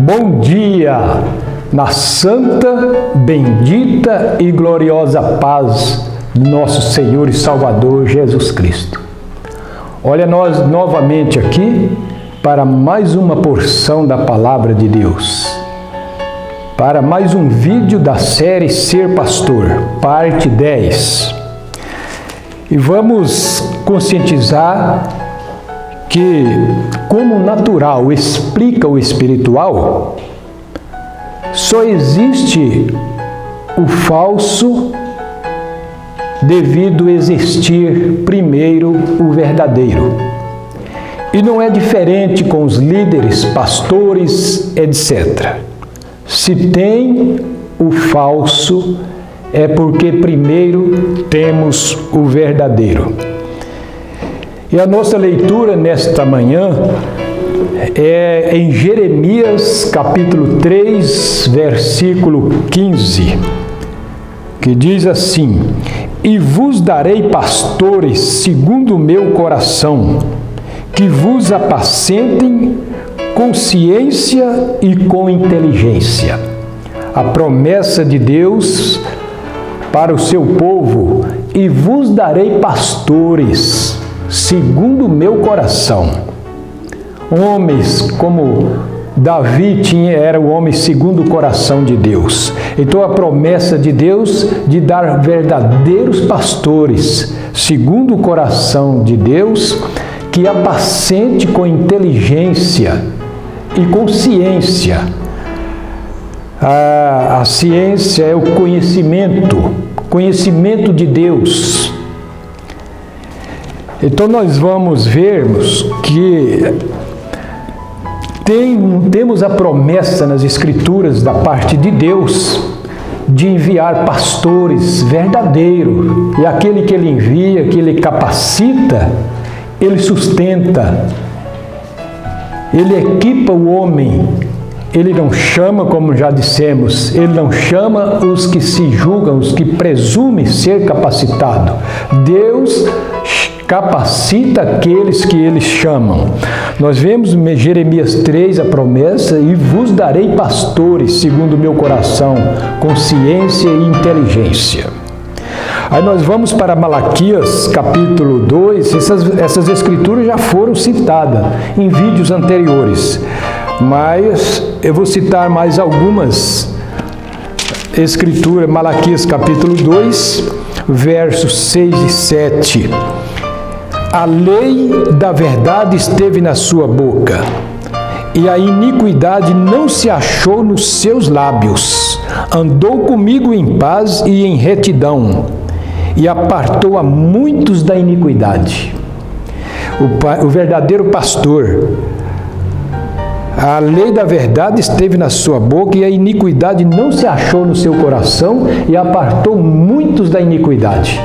Bom dia, na santa, bendita e gloriosa paz do nosso Senhor e Salvador Jesus Cristo. Olha nós novamente aqui para mais uma porção da Palavra de Deus, para mais um vídeo da série Ser Pastor, parte 10. E vamos conscientizar que, como o natural explica o espiritual, só existe o falso devido existir primeiro o verdadeiro. E não é diferente com os líderes, pastores, etc. Se tem o falso, é porque primeiro temos o verdadeiro. E a nossa leitura nesta manhã é em Jeremias capítulo 3, versículo 15, que diz assim: E vos darei pastores segundo o meu coração, que vos apacentem com ciência e com inteligência. A promessa de Deus para o seu povo: e vos darei pastores segundo o meu coração. Homens como Davi era o homem segundo o coração de Deus. Então a promessa de Deus de dar verdadeiros pastores segundo o coração de Deus, que apacente com inteligência e com ciência. A ciência é o conhecimento de Deus. Então nós vamos vermos que temos a promessa nas Escrituras da parte de Deus de enviar pastores verdadeiros. E aquele que Ele envia, que Ele capacita, Ele sustenta, Ele equipa o homem. Ele não chama, como já dissemos, Ele não chama os que se julgam, os que presumem ser capacitados. Deus capacita aqueles que eles chamam. Nós vemos em Jeremias 3 a promessa: e vos darei pastores segundo o meu coração, com ciência e inteligência. Aí nós vamos para Malaquias capítulo 2, essas escrituras já foram citadas em vídeos anteriores, mas eu vou citar mais algumas escrituras. Malaquias capítulo 2, versos 6 e 7. A lei da verdade esteve na sua boca, e a iniquidade não se achou nos seus lábios. Andou comigo em paz e em retidão, e apartou a muitos da iniquidade. O verdadeiro pastor, a lei da verdade esteve na sua boca, e a iniquidade não se achou no seu coração, e apartou muitos da iniquidade.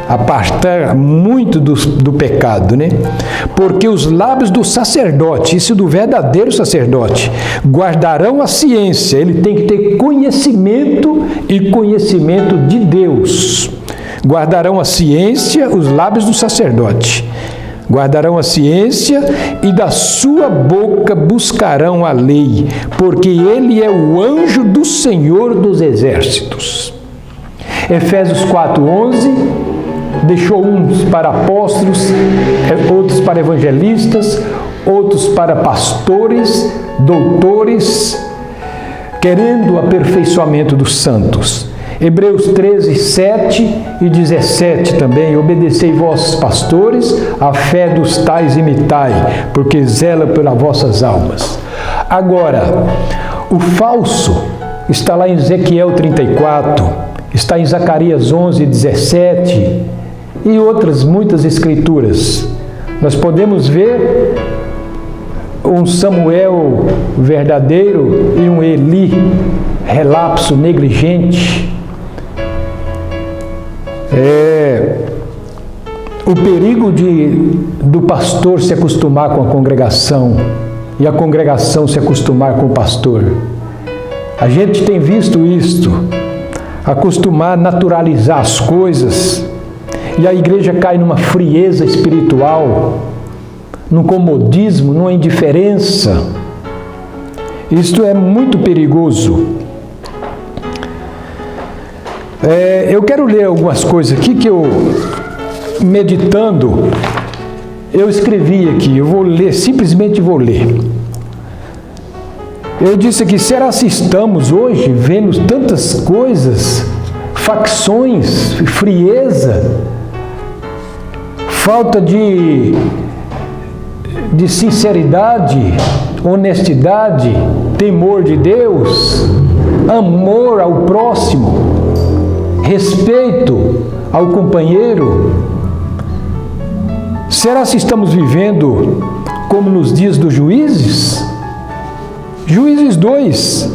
Apartar muito do pecado, né? Porque os lábios do sacerdote, isso do verdadeiro sacerdote, guardarão a ciência. Ele tem que ter conhecimento e conhecimento de Deus. Guardarão a ciência, os lábios do sacerdote. Guardarão a ciência, e da sua boca buscarão a lei, porque ele é o anjo do Senhor dos exércitos. Efésios 4:11. Deixou uns para apóstolos, outros para evangelistas, outros para pastores, doutores, querendo o aperfeiçoamento dos santos. Hebreus 13, 7 e 17 também. Obedecei vossos pastores, a fé dos tais imitai, porque zela pelas vossas almas. Agora, o falso está lá em Ezequiel 34, está em Zacarias 11, 17... e outras muitas escrituras. Nós podemos ver um Samuel verdadeiro e um Eli relapso, negligente. O perigo do pastor se acostumar com a congregação e a congregação se acostumar com o pastor. A gente tem visto isto, acostumar, naturalizar as coisas. E a igreja cai numa frieza espiritual, num comodismo, numa indiferença. Isto é muito perigoso. Eu quero ler algumas coisas aqui que eu, meditando, eu escrevi aqui. Eu vou ler, simplesmente vou ler. Eu disse aqui, será que estamos hoje vendo tantas coisas, facções, frieza, falta de sinceridade, honestidade, temor de Deus, amor ao próximo, respeito ao companheiro? Será que estamos vivendo como nos dias dos Juízes? Juízes 2,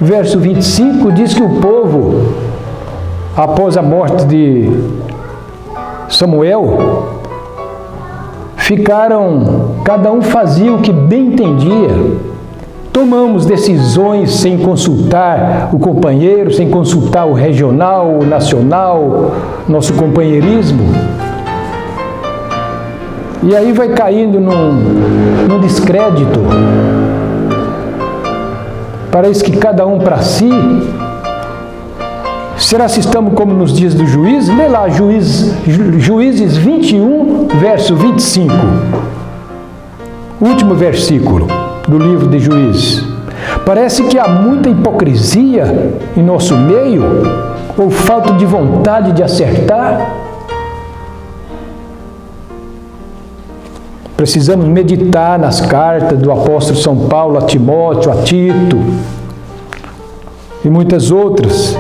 verso 25, diz que o povo, após a morte de Samuel, ficaram, cada um fazia o que bem entendia. Tomamos decisões sem consultar o companheiro, sem consultar o regional, o nacional, nosso companheirismo. E aí vai caindo num descrédito. Parece que cada um para si. Será que estamos como nos dias do juízo? Lê lá, Juízes 21, verso 25. Último versículo do livro de Juízes. Parece que há muita hipocrisia em nosso meio, ou falta de vontade de acertar. Precisamos meditar nas cartas do apóstolo São Paulo a Timóteo, a Tito e muitas outras.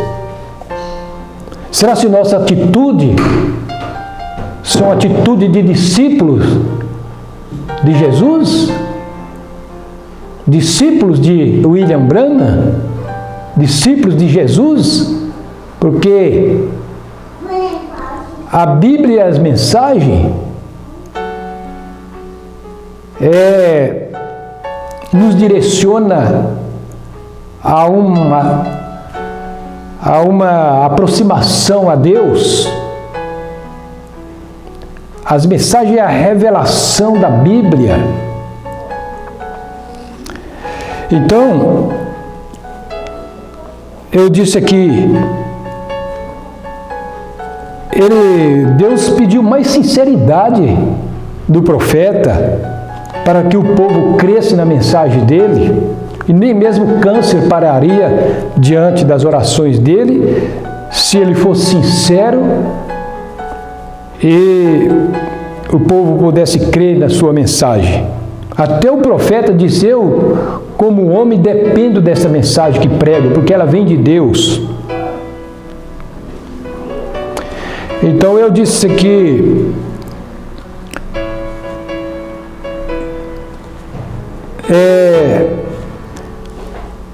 Será que nossa atitude são atitude de discípulos de Jesus? Discípulos de William Branham? Discípulos de Jesus? Porque a Bíblia e as mensagens nos direciona a uma aproximação a Deus. As mensagens é a revelação da Bíblia. Então, eu disse aqui, Deus pediu mais sinceridade do profeta para que o povo cresça na mensagem dele, e nem mesmo o câncer pararia diante das orações dele, se ele fosse sincero e o povo pudesse crer na sua mensagem. Até o profeta disse, eu, como homem, dependo dessa mensagem que prego, porque ela vem de Deus. Então eu disse aqui,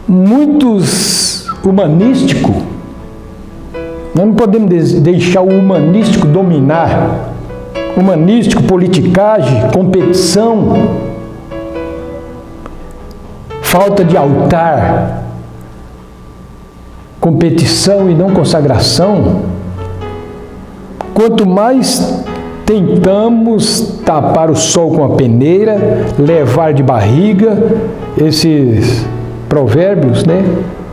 muitos humanísticos, nós não podemos deixar o humanístico dominar. Humanístico, politicagem, competição, falta de altar, competição e não consagração. Quanto mais tentamos tapar o sol com a peneira, levar de barriga, esses provérbios, né?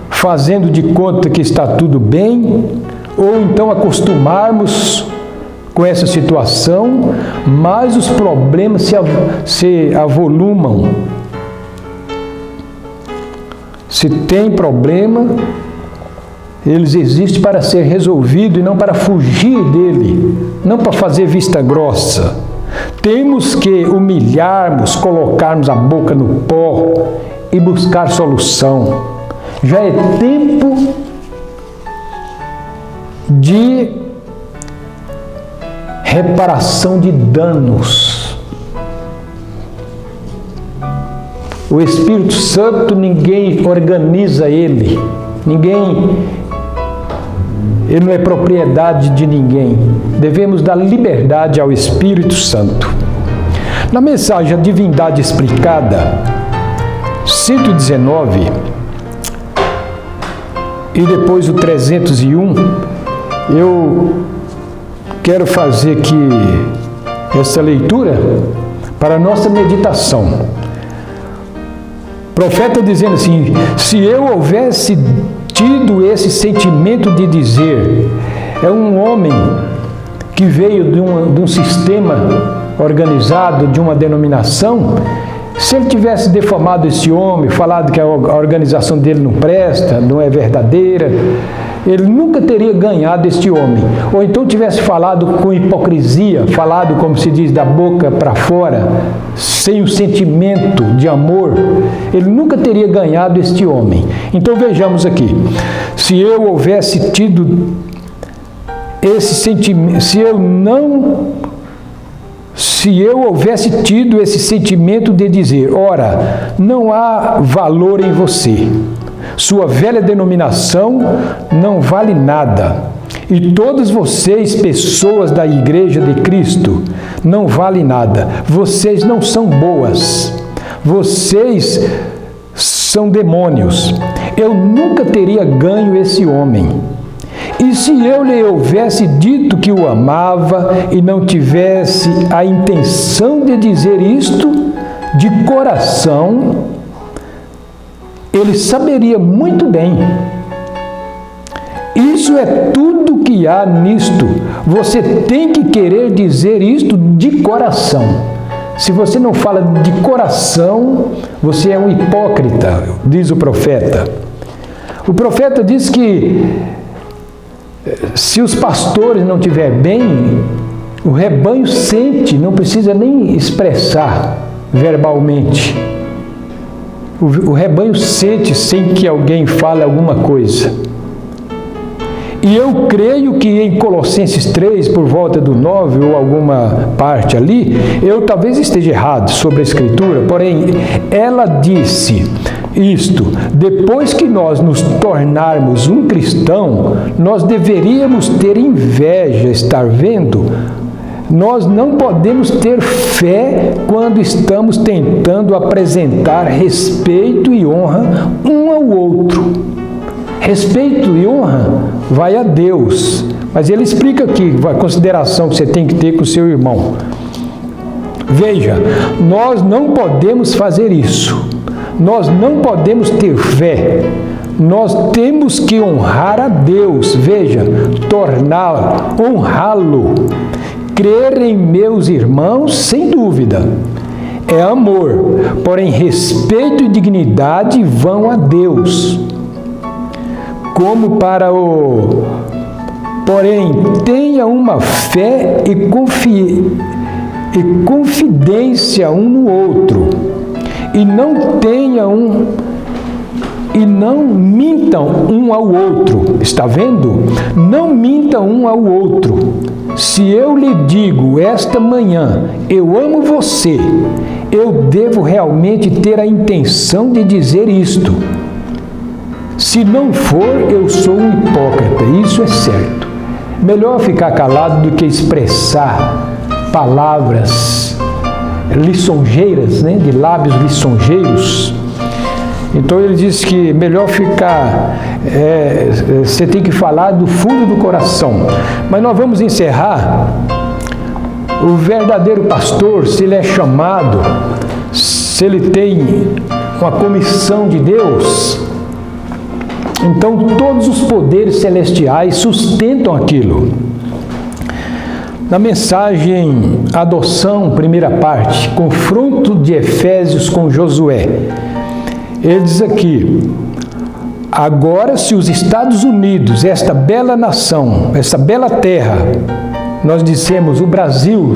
Fazendo de conta que está tudo bem, ou então acostumarmos com essa situação, mais os problemas se avolumam. Se tem problema, eles existem para ser resolvido e não para fugir dele, não para fazer vista grossa. Temos que humilharmos, colocarmos a boca no pó e buscar solução. Já é tempo de reparação de danos. O Espírito Santo, ninguém organiza ele, ele não é propriedade de ninguém. Devemos dar liberdade ao Espírito Santo. Na mensagem A Divindade Explicada, 119, e depois o 301, eu quero fazer aqui essa leitura para a nossa meditação. profeta dizendo assim: se eu houvesse tido esse sentimento de dizer, é um homem que veio de um sistema organizado, de uma denominação. Se ele tivesse defamado esse homem, falado que a organização dele não presta, não é verdadeira, ele nunca teria ganhado este homem. Ou então tivesse falado com hipocrisia, falado, como se diz, da boca para fora, sem o sentimento de amor, ele nunca teria ganhado este homem. Então vejamos aqui: se eu houvesse tido esse sentimento, se eu houvesse tido esse sentimento de dizer, ora, não há valor em você, sua velha denominação não vale nada, e todos vocês, pessoas da Igreja de Cristo, não valem nada, vocês não são boas, vocês são demônios, eu nunca teria ganho esse homem. E se eu lhe houvesse dito que o amava e não tivesse a intenção de dizer isto de coração, ele saberia muito bem. Isso é tudo que há nisto. Você tem que querer dizer isto de coração. Se você não fala de coração, você é um hipócrita, diz o profeta. O profeta diz que se os pastores não estiverem bem, o rebanho sente, não precisa nem expressar verbalmente. O rebanho sente sem que alguém fale alguma coisa. E eu creio que em Colossenses 3, por volta do 9 ou alguma parte ali, eu talvez esteja errado sobre a Escritura, porém, ela disse isto: depois que nós nos tornarmos um cristão, nós deveríamos ter inveja, estar vendo? Nós não podemos ter fé quando estamos tentando apresentar respeito e honra um ao outro. Respeito e honra vai a Deus, mas ele explica aqui a consideração que você tem que ter com o seu irmão. Veja, nós não podemos fazer isso, nós não podemos ter fé, nós temos que honrar a Deus, veja, honrá-lo, crer em meus irmãos, sem dúvida, é amor, porém respeito e dignidade vão a Deus. Como para o... Porém, tenha uma fé e confidência um no outro, e não mintam um ao outro. Está vendo? Não mintam um ao outro. Se eu lhe digo esta manhã, eu amo você, eu devo realmente ter a intenção de dizer isto. Se não for, eu sou um hipócrita, isso é certo. Melhor ficar calado do que expressar palavras lisonjeiras, né? De lábios lisonjeiros. Então ele diz que melhor ficar, você tem que falar do fundo do coração. Mas nós vamos encerrar. O verdadeiro pastor, se ele é chamado, se ele tem uma comissão de Deus, então todos os poderes celestiais sustentam aquilo. Na mensagem Adoção, primeira parte, confronto de Efésios com Josué, ele diz aqui: agora se os Estados Unidos, esta bela nação, essa bela terra, nós dissemos, o Brasil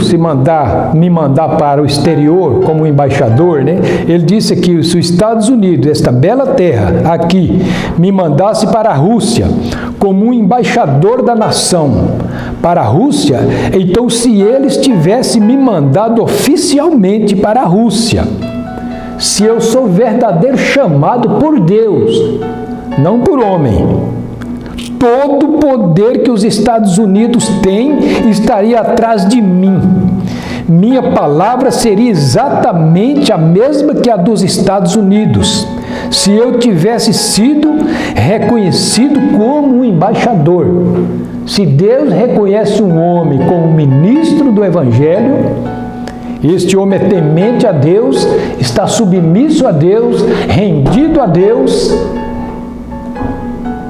me mandar para o exterior como embaixador, né? Ele disse que se os Estados Unidos, esta bela terra aqui, me mandasse para a Rússia como um embaixador da nação para a Rússia, então se eles tivessem me mandado oficialmente para a Rússia, se eu sou verdadeiro chamado por Deus, não por homem, todo o poder que os Estados Unidos têm estaria atrás de mim. Minha palavra seria exatamente a mesma que a dos Estados Unidos, se eu tivesse sido reconhecido como um embaixador. Se Deus reconhece um homem como ministro do Evangelho, Este homem é temente a Deus, está submisso a Deus, rendido a Deus.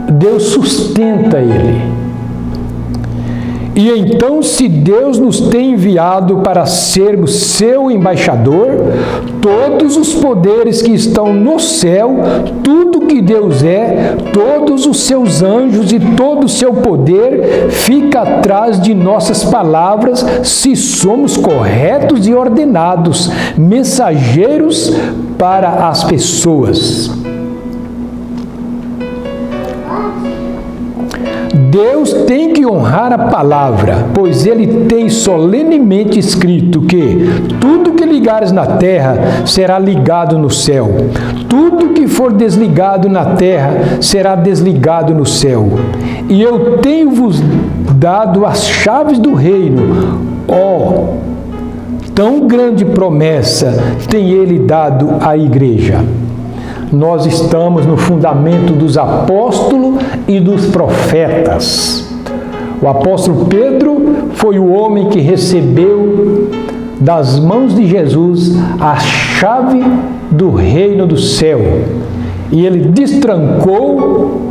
Deus sustenta ele. E então, se Deus nos tem enviado para sermos seu embaixador, todos os poderes que estão no céu, tudo que Deus é, todos os seus anjos e todo o seu poder fica atrás de nossas palavras, se somos corretos e ordenados, mensageiros para as pessoas. Deus tem que honrar a palavra, pois Ele tem solenemente escrito que tudo que ligares na terra será ligado no céu, tudo que for desligado na terra será desligado no céu. E eu tenho-vos dado as chaves do reino. Tão grande promessa tem Ele dado à igreja. Nós estamos no fundamento dos apóstolos e dos profetas. O apóstolo Pedro foi o homem que recebeu das mãos de Jesus a chave do reino do céu. E ele destrancou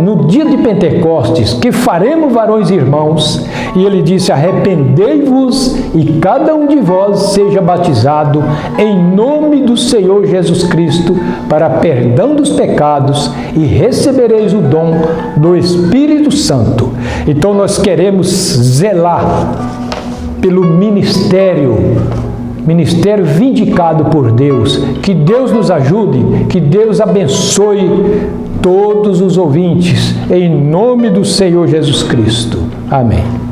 no dia de Pentecostes, que faremos, varões e irmãos, e ele disse: arrependei-vos e cada um de vós seja batizado em nome do Senhor Jesus Cristo para perdão dos pecados e recebereis o dom do Espírito Santo. Então nós queremos zelar pelo ministério vindicado por Deus. Que Deus nos ajude, que Deus abençoe todos os ouvintes, em nome do Senhor Jesus Cristo. Amém.